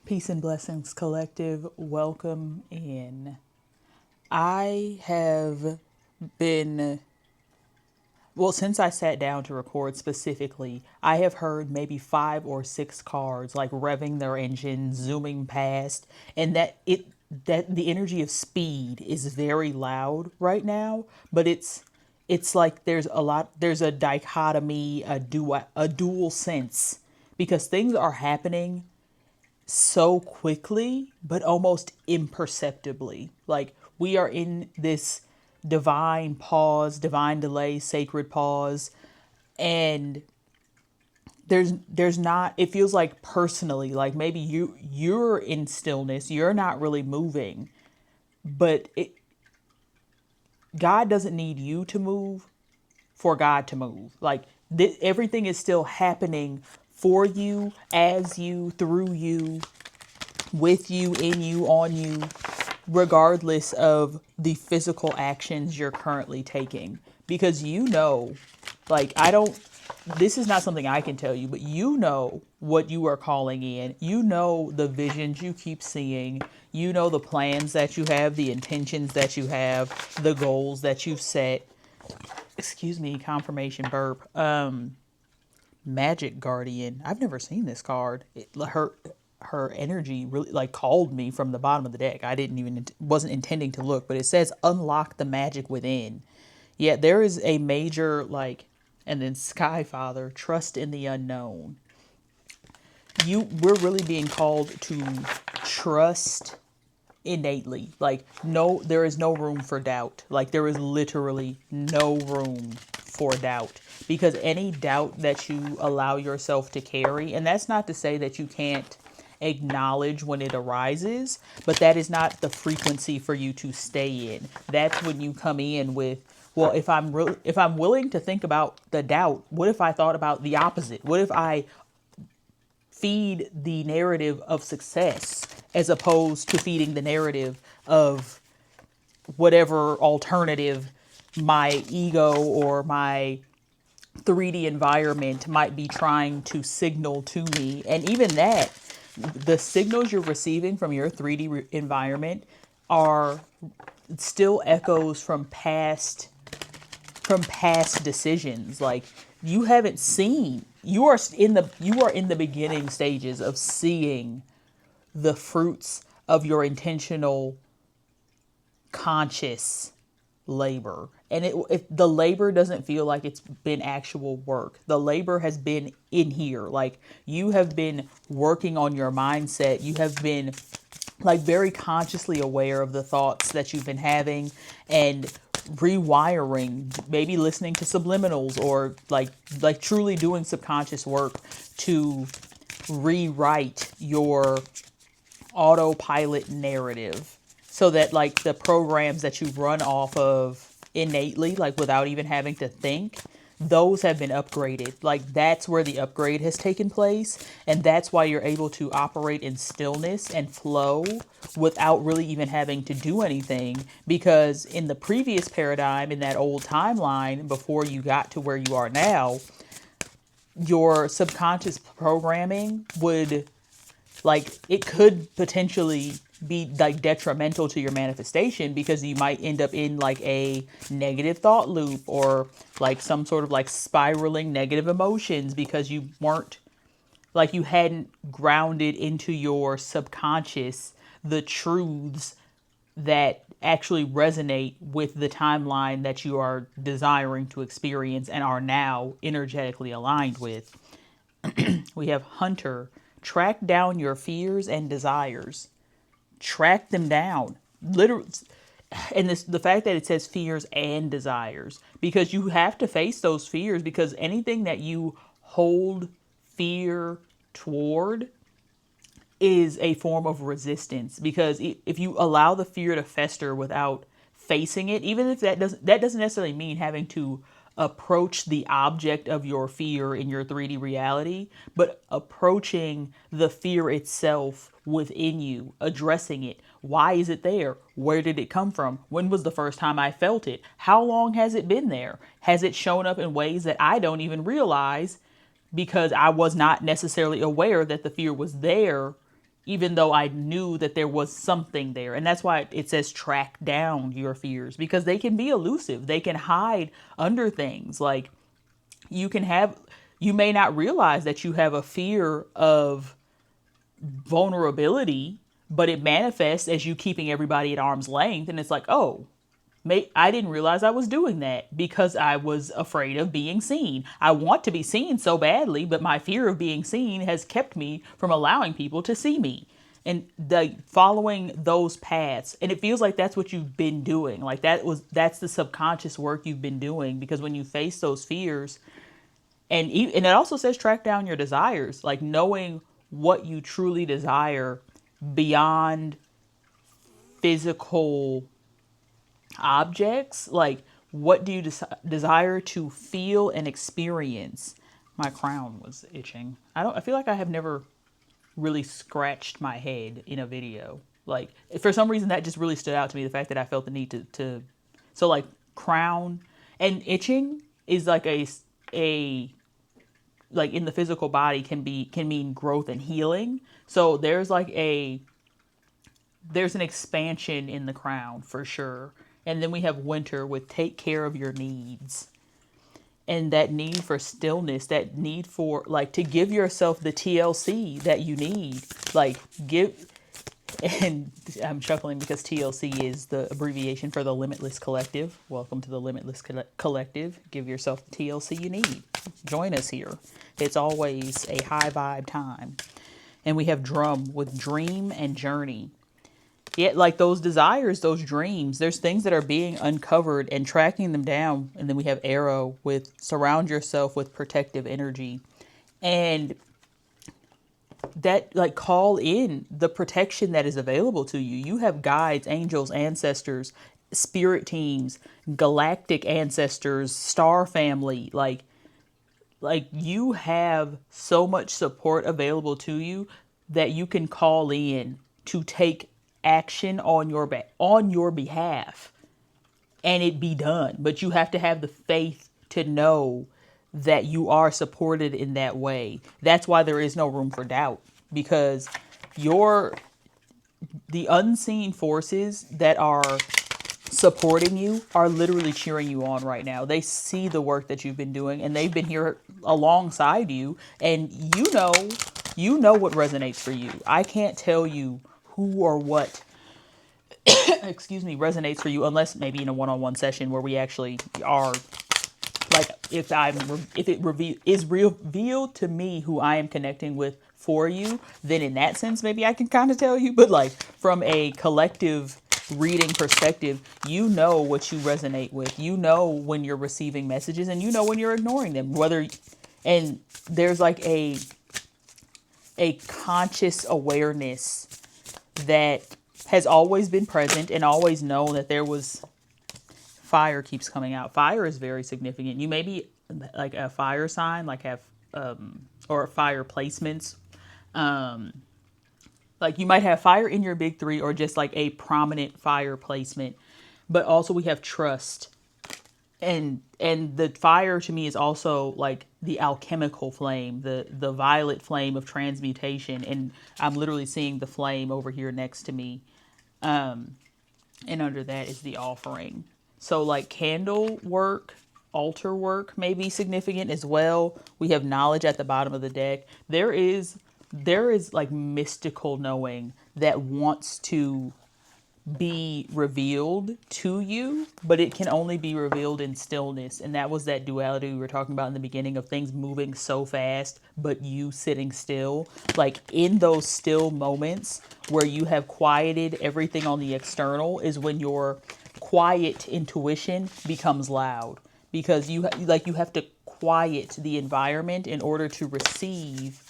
Peace and blessings, collective. Welcome in. I have been, well, since I sat down to record specifically, I have heard maybe 5 or 6 cars like revving their engine, zooming past, and that the energy of speed is very loud right now, but it's like there's a dichotomy, a dual sense because things are happening so quickly, but almost imperceptibly. Like we are in this divine pause, divine delay, sacred pause, and there's not, it feels like personally, like maybe you're in stillness, you're not really moving, but God doesn't need you to move for God to move. Like everything is still happening for you, as you, through you, with you, in you, on you, regardless of the physical actions you're currently taking. Because like, this is not something I can tell you, but you know what you are calling in. You know the visions you keep seeing. You know the plans that you have, the intentions that you have, the goals that you've set. Excuse me, confirmation burp. Magic Guardian. I've never seen this card. Her energy really like called me from the bottom of the deck. I didn't even wasn't intending to look, but it says unlock the magic within. Yeah, there is a major like, and then Sky Father, trust in the unknown. We're really being called to trust innately. Like no, there is no room for doubt. Like there is literally no room for doubt, because any doubt that you allow yourself to carry, and that's not to say that you can't acknowledge when it arises, but that is not the frequency for you to stay in. That's when you come in with, well, if I'm willing to think about the doubt, what if I thought about the opposite? What if I feed the narrative of success as opposed to feeding the narrative of whatever alternative my ego or my 3D environment might be trying to signal to me. And even that, the signals you're receiving from your 3D environment are still echoes from past decisions. Like you haven't seen, you are in the beginning stages of seeing the fruits of your intentional conscious labor. And if the labor doesn't feel like it's been actual work, the labor has been in here. Like you have been working on your mindset. You have been like very consciously aware of the thoughts that you've been having and rewiring, maybe listening to subliminals, or like truly doing subconscious work to rewrite your autopilot narrative, so that like the programs that you run off of innately, like without even having to think, those have been upgraded. Like that's where the upgrade has taken place, and that's why you're able to operate in stillness and flow without really even having to do anything. Because in the previous paradigm, in that old timeline before you got to where you are now, your subconscious programming would, like, it could potentially be like detrimental to your manifestation, because you might end up in like a negative thought loop, or like some sort of like spiraling negative emotions, because you weren't, like, you hadn't grounded into your subconscious the truths that actually resonate with the timeline that you are desiring to experience and are now energetically aligned with. We have Hunter. Track down your fears and desires. Track them down. Literally. And the fact that it says fears and desires, because you have to face those fears, because anything that you hold fear toward is a form of resistance. Because if you allow the fear to fester without facing it, even if that doesn't necessarily mean having to approach the object of your fear in your 3D reality, but approaching the fear itself within you, addressing it. Why is it there? Where did it come from? When was the first time I felt it? How long has it been there? Has it shown up in ways that I don't even realize, because I was not necessarily aware that the fear was there even though I knew that there was something there. And that's why it says track down your fears, because they can be elusive. They can hide under things. Like you can have, you may not realize that you have a fear of vulnerability, but it manifests as you keeping everybody at arm's length. And it's like, oh, I didn't realize I was doing that because I was afraid of being seen. I want to be seen so badly, but my fear of being seen has kept me from allowing people to see me. And following those paths, and it feels like that's what you've been doing. Like that's the subconscious work you've been doing, because when you face those fears, and it also says track down your desires, like knowing what you truly desire beyond physical objects. Like, what do you desire to feel and experience? My crown was itching. I feel like I have never really scratched my head in a video. Like, for some reason that just really stood out to me, the fact that I felt the need to so like crown and itching is like a like in the physical body can mean growth and healing. So there's an expansion in the crown for sure. And then we have winter with take care of your needs. And that need for stillness, that need for like to give yourself the TLC that you need. Like and I'm chuckling because TLC is the abbreviation for the Limitless Collective. Welcome to the Limitless Collective. Give yourself the TLC you need. Join us here. It's always a high vibe time. And we have drum with dream and journey. Yeah, like those desires, those dreams, there's things that are being uncovered and tracking them down. And then we have arrow with surround yourself with protective energy. And that like call in the protection that is available to you. You have guides, angels, ancestors, spirit teams, galactic ancestors, star family. Like you have so much support available to you that you can call in to take action on your behalf and it be done. But you have to have the faith to know that you are supported in that way. That's why there is no room for doubt, because the unseen forces that are supporting you are literally cheering you on right now. They see the work that you've been doing and they've been here alongside you, and you know what resonates for you. I can't tell you who or what resonates for you, unless maybe in a one-on-one session where we actually are like, if it is revealed to me who I am connecting with for you, then in that sense maybe I can kind of tell you. But like from a collective reading perspective, you know what you resonate with. You know when you're receiving messages and you know when you're ignoring them. And there's like a conscious awareness that has always been present and always known that there was. Fire keeps coming out. Fire is very significant. You may be like a fire sign, like have or fire placements. Like you might have fire in your big three or just like a prominent fire placement. But also we have trust. And the fire to me is also like the alchemical flame, the violet flame of transmutation. And I'm literally seeing the flame over here next to me. And under that is the offering. So like candle work, altar work may be significant as well. We have knowledge at the bottom of the deck. There is like mystical knowing that wants to be revealed to you, but it can only be revealed in stillness. And that was that duality we were talking about in the beginning of things moving so fast, but you sitting still. Like in those still moments where you have quieted everything on the external is when your quiet intuition becomes loud, because you have to quiet the environment in order to receive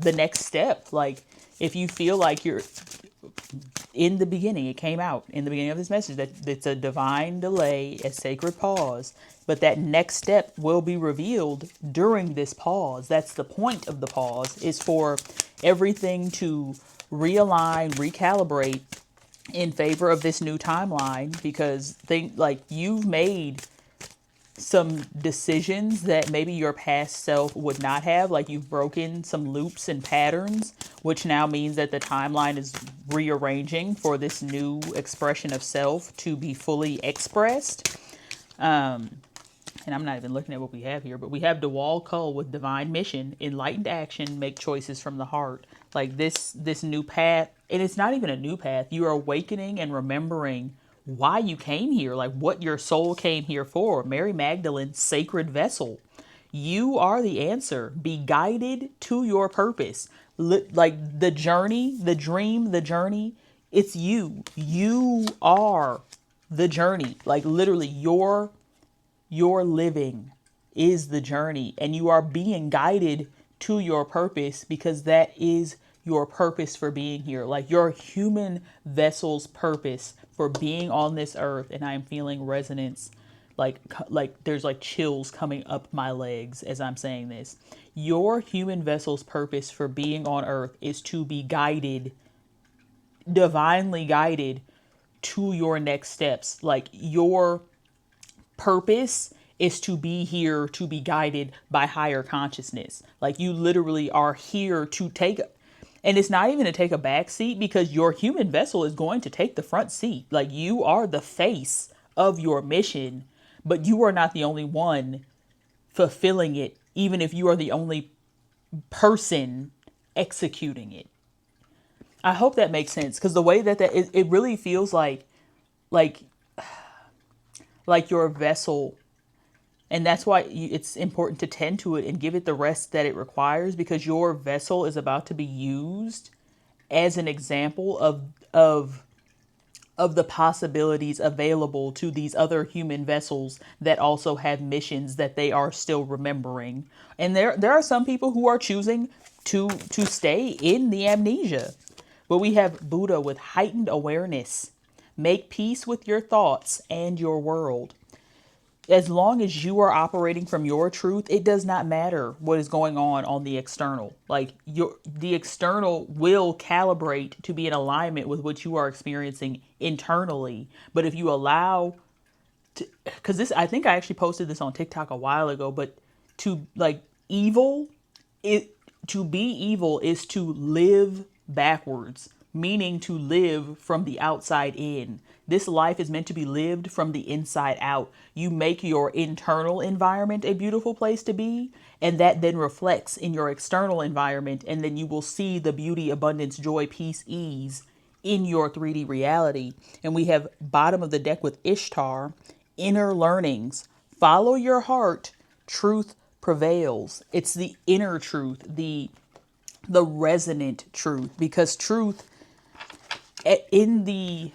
the next step. Like if you feel like you're in the beginning, it came out in the beginning of this message that it's a divine delay, a sacred pause, but that next step will be revealed during this pause. That's the point of the pause, is for everything to realign, recalibrate in favor of this new timeline, because you've made some decisions that maybe your past self would not have. Like you've broken some loops and patterns, which now means that the timeline is rearranging for this new expression of self to be fully expressed. And I'm not even looking at what we have here, but we have DeWall Cull with divine mission, enlightened action, make choices from the heart. Like this new path, and it's not even a new path. You are awakening and remembering why you came here, like what your soul came here for. Mary Magdalene, sacred vessel. You are the answer. Be guided to your purpose. Like the journey, the dream, the journey, it's you. You are the journey. Like literally your living is the journey, and you are being guided to your purpose because that is your purpose for being here. Like your human vessel's purpose for being on this earth. And I am feeling resonance, like there's like chills coming up my legs as I'm saying this. Your human vessel's purpose for being on earth is to be guided, divinely guided to your next steps. Like your purpose is to be here to be guided by higher consciousness. Like you literally are here to take, and it's not even to take a back seat, because your human vessel is going to take the front seat. Like you are the face of your mission, but you are not the only one fulfilling it, even if you are the only person executing it. I hope that makes sense, because the way that it really feels like your vessel. And that's why it's important to tend to it and give it the rest that it requires, because your vessel is about to be used as an example of the possibilities available to these other human vessels that also have missions that they are still remembering. And there are some people who are choosing to stay in the amnesia. But we have Buddha with heightened awareness. Make peace with your thoughts and your world. As long as you are operating from your truth, it does not matter what is going on the external. Like the external will calibrate to be in alignment with what you are experiencing internally. But if you allow, because this, I think I actually posted this on TikTok a while ago, but to like evil, to be evil is to live backwards, meaning to live from the outside in. This life is meant to be lived from the inside out. You make your internal environment a beautiful place to be, and that then reflects in your external environment, and then you will see the beauty, abundance, joy, peace, ease in your 3D reality. And we have bottom of the deck with Ishtar, inner learnings. Follow your heart, truth prevails. It's the inner truth, the resonant truth, because truth in the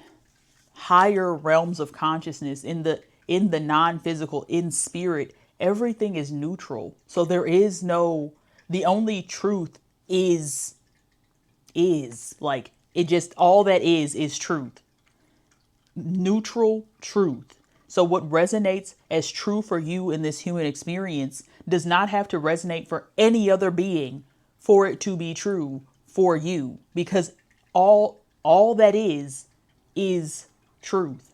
higher realms of consciousness, in the non-physical, in spirit, everything is neutral. So there is no, the only truth is like, it just, all that is truth. Neutral truth. So what resonates as true for you in this human experience does not have to resonate for any other being for it to be true for you, because all that is truth.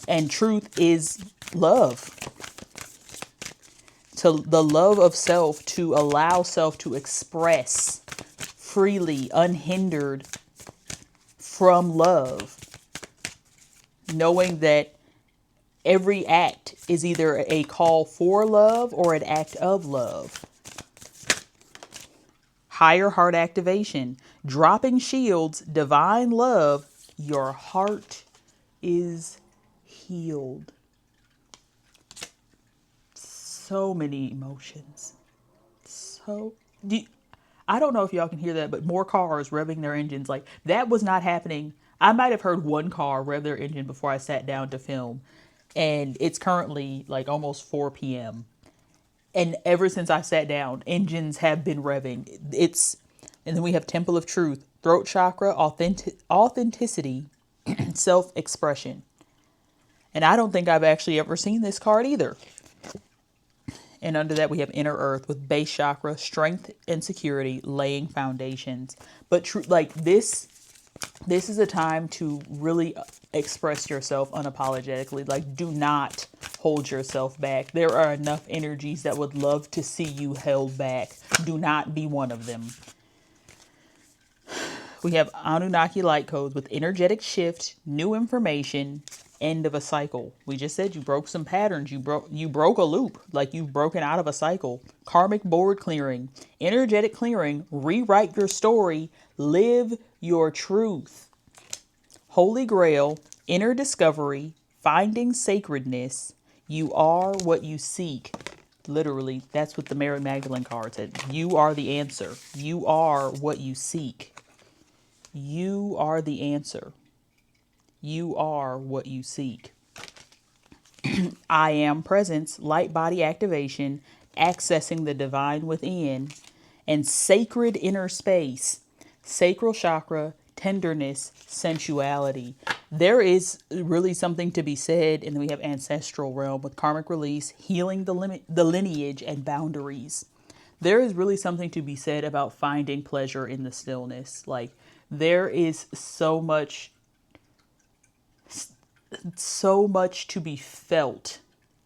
And truth is love. To the love of self, to allow self to express freely, unhindered from love. Knowing that every act is either a call for love or an act of love. Higher heart activation, dropping shields, divine love, your heart is healed. So many emotions. I don't know if y'all can hear that, but more cars revving their engines. Like, that was not happening. I might have heard one car rev their engine before I sat down to film. And it's currently like almost 4 p.m. And ever since I sat down, engines have been revving. And then we have Temple of Truth, throat chakra, authenticity, self-expression. And I don't think I've actually ever seen this card either. And under that, we have Inner Earth with base chakra, strength and security, laying foundations. But like this is a time to really express yourself unapologetically. Like, do not hold yourself back. There are enough energies that would love to see you held back. Do not be one of them. We have Anunnaki light codes with energetic shift, new information, end of a cycle. We just said you broke some patterns. You broke a loop, like you've broken out of a cycle. Karmic board clearing, energetic clearing, rewrite your story, live your truth. Holy Grail, inner discovery, finding sacredness. You are what you seek. Literally, that's what the Mary Magdalene card said. You are the answer. You are what you seek. You are the answer. You are what you seek. I am presence, light body activation, accessing the divine within, and sacred inner space, sacral chakra, tenderness, sensuality. There is really something to be said, and then we have ancestral realm with karmic release, healing the lineage, and boundaries. There is really something to be said about finding pleasure in the stillness. Like, there is so much to be felt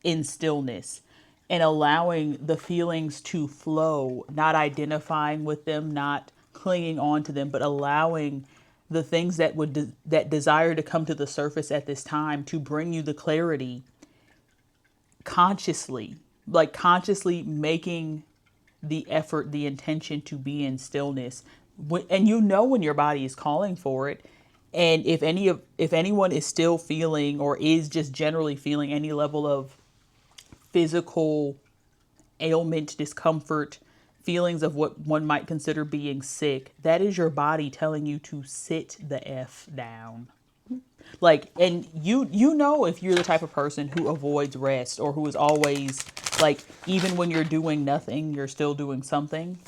in stillness and allowing the feelings to flow, not identifying with them, not clinging on to them, but allowing the things that desire to come to the surface at this time to bring you the clarity consciously, like consciously making the effort, the intention to be in stillness. And you know when your body is calling for it. And if anyone is still feeling or is just generally feeling any level of physical ailment, discomfort, feelings of what one might consider being sick, that is your body telling you to sit the F down. Like, and you know if you're the type of person who avoids rest or who is always like, even when you're doing nothing, you're still doing something.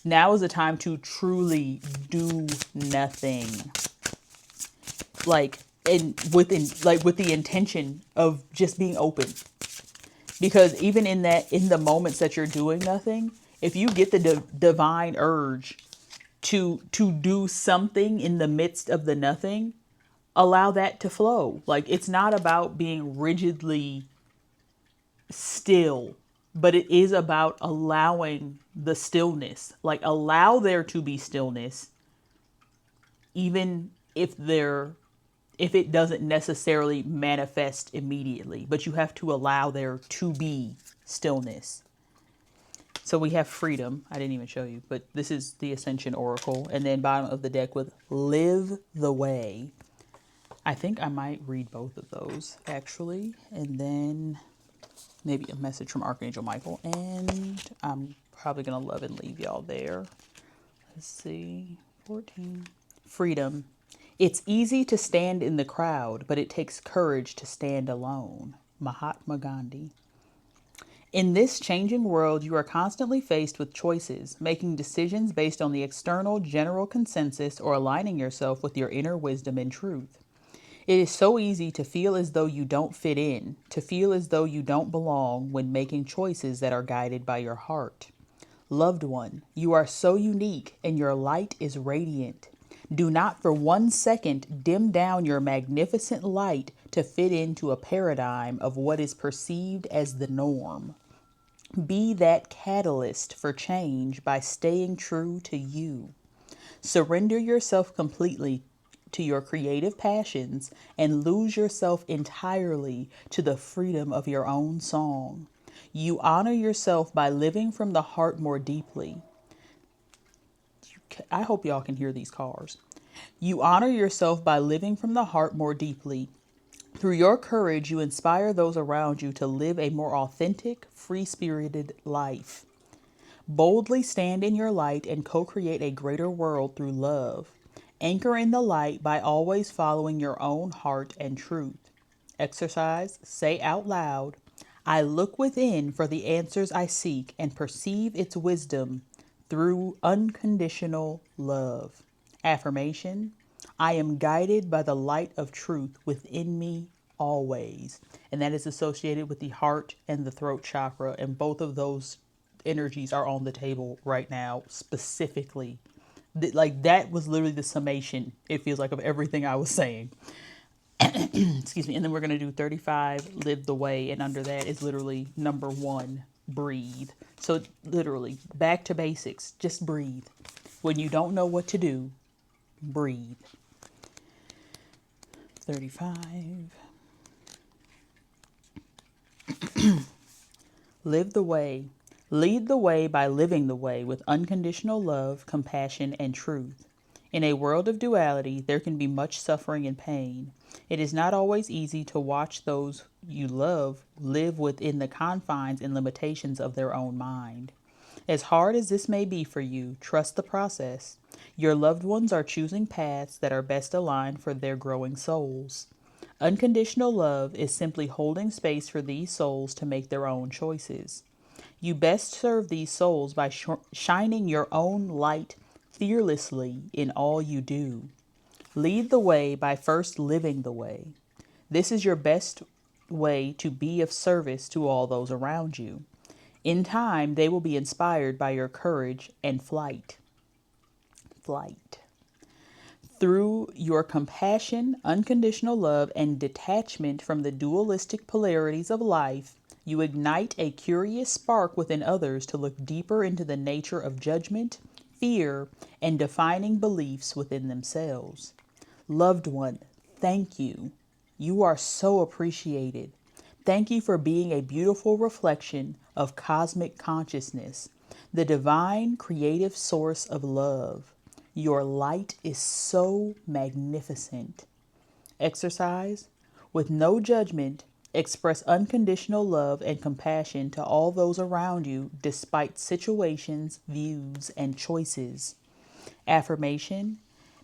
Now is the time to truly do nothing. Like, and with the intention of just being open. Because even in the moments that you're doing nothing, if you get the divine urge to do something in the midst of the nothing, allow that to flow. Like, it's not about being rigidly still, but it is about allowing the stillness. Like, allow there to be stillness, even if it doesn't necessarily manifest immediately, but you have to allow there to be stillness. So we have freedom. I didn't even show you, but this is the Ascension Oracle. And then bottom of the deck with live the way. I think I might read both of those actually. And then maybe a message from Archangel Michael. And I'm probably going to love and leave y'all there. Let's see. 14. Freedom. It's easy to stand in the crowd, but it takes courage to stand alone. Mahatma Gandhi. In this changing world, you are constantly faced with choices, making decisions based on the external general consensus or aligning yourself with your inner wisdom and truth. It is so easy to feel as though you don't fit in, to feel as though you don't belong when making choices that are guided by your heart. Loved one, you are so unique and your light is radiant. Do not for 1 second dim down your magnificent light to fit into a paradigm of what is perceived as the norm. Be that catalyst for change by staying true to you. Surrender yourself completely to your creative passions and lose yourself entirely to the freedom of your own song. You honor yourself by living from the heart more deeply. I hope y'all can hear these cars. You honor yourself by living from the heart more deeply. Through your courage, you inspire those around you to live a more authentic, free-spirited life. Boldly stand in your light and co-create a greater world through love. Anchor in the light by always following your own heart and truth. Exercise, say out loud, I look within for the answers I seek and perceive its wisdom through unconditional love. Affirmation, I am guided by the light of truth within me always. And that is associated with the heart and the throat chakra. And both of those energies are on the table right now, specifically. Like, that was literally the summation, it feels like, of everything I was saying. Excuse me. And then we're going to do 35, live the way. And under that is literally number 1, breathe. So literally back to basics. Just breathe. When you don't know what to do, breathe. 35. Live the way. Lead the way by living the way with unconditional love, compassion, and truth. In a world of duality, there can be much suffering and pain. It is not always easy to watch those you love live within the confines and limitations of their own mind. As hard as this may be for you, trust the process. Your loved ones are choosing paths that are best aligned for their growing souls. Unconditional love is simply holding space for these souls to make their own choices. You best serve these souls by shining your own light fearlessly in all you do. Lead the way by first living the way. This is your best way to be of service to all those around you. In time, they will be inspired by your courage and flight. Through your compassion, unconditional love, and detachment from the dualistic polarities of life, you ignite a curious spark within others to look deeper into the nature of judgment, fear, and defining beliefs within themselves. Loved one, thank you. You are so appreciated. Thank you for being a beautiful reflection of cosmic consciousness, the divine creative source of love. Your light is so magnificent. Exercise. With no judgment, express unconditional love and compassion to all those around you despite situations, views, and choices. Affirmation.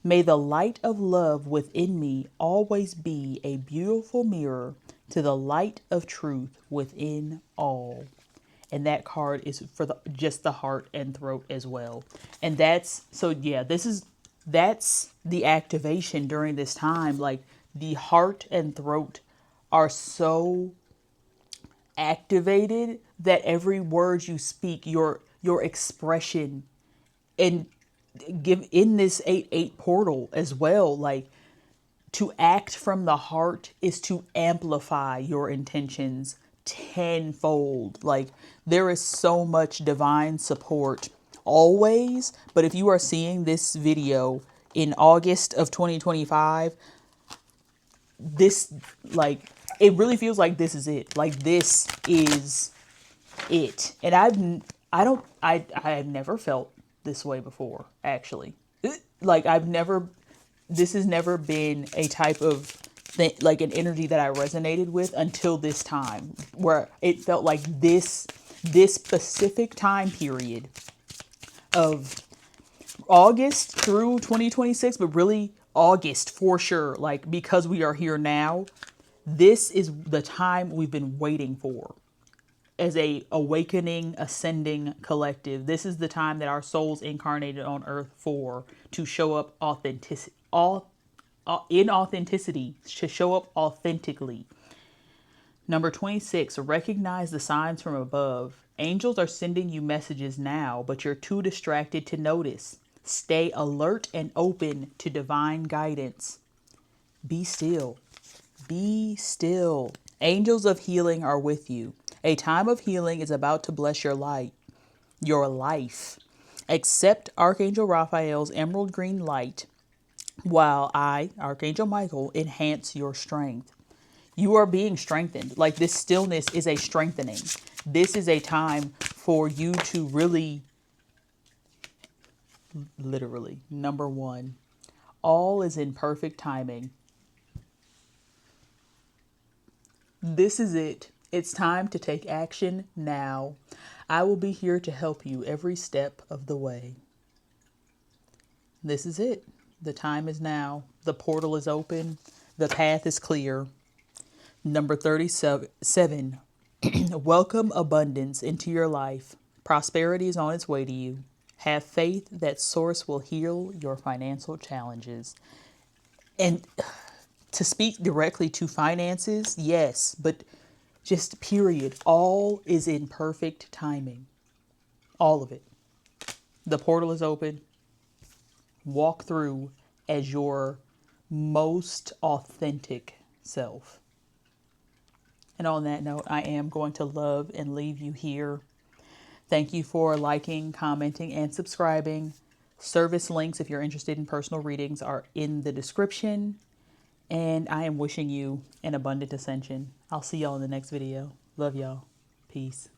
May the light of love within me always be a beautiful mirror to the light of truth within all. And that card is for just the heart and throat as well. And that's the activation during this time. Like the heart and throat are so activated that every word you speak, your expression, and give in this 8-8 portal as well, like to act from the heart is to amplify your intentions tenfold. Like there is so much divine support always. But if you are seeing this video in August of 2025, this, like, it really feels like this is it. Like this is it. And I've never felt this way before, actually. Like this has never been a type of thing, like an energy that I resonated with until this time, where it felt like this specific time period of August through 2026, but really August for sure, like because we are here now, this is the time we've been waiting for. As a awakening, ascending collective, this is the time that our souls incarnated on earth for, to show up in authenticity, to show up authentically. Number 26, recognize the signs from above. Angels are sending you messages now, but you're too distracted to notice. Stay alert and open to divine guidance. Be still. Be still. Angels of healing are with you. A time of healing is about to bless your light, your life. Accept Archangel Raphael's emerald green light while I, Archangel Michael, enhance your strength. You are being strengthened. Like this stillness is a strengthening. This is a time for you to really, literally, number 1, all is in perfect timing. This is it. It's time to take action now. I will be here to help you every step of the way. This is it. The time is now. The portal is open. The path is clear. Number 37. Welcome abundance into your life. Prosperity is on its way to you. Have faith that Source will heal your financial challenges. And to speak directly to finances, yes, but just period. All is in perfect timing. All of it. The portal is open. Walk through as your most authentic self. And on that note, I am going to love and leave you here. Thank you for liking, commenting, and subscribing. Service links, if you're interested in personal readings, are in the description. And I am wishing you an abundant ascension. I'll see y'all in the next video. Love y'all. Peace.